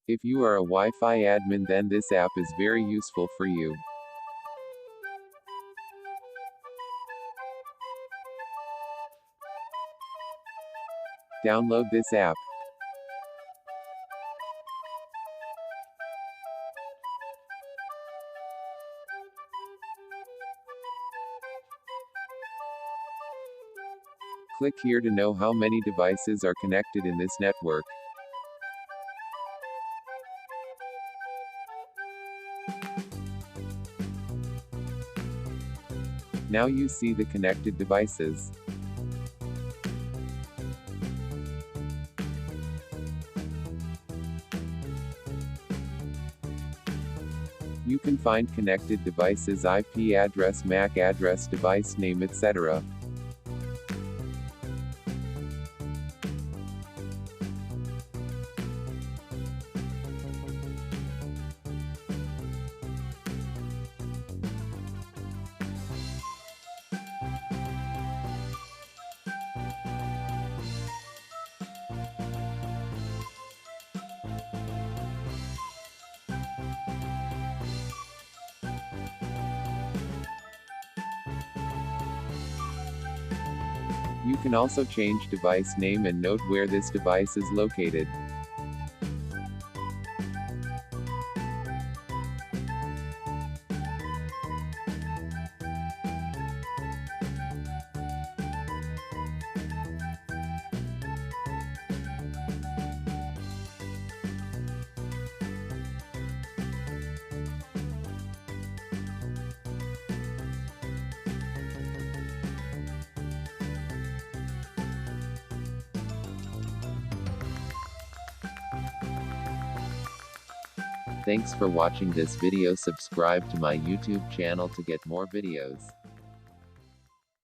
If you are a Wi-Fi admin, then this app is very useful for you. Download this app. Click here to know how many devices are connected in this network. Now you see the connected devices. You can find connected devices IP address, MAC address, device name, etc. You can also change device name and note where this device is located. Thanks for watching this video. Subscribe to my YouTube channel to get more videos.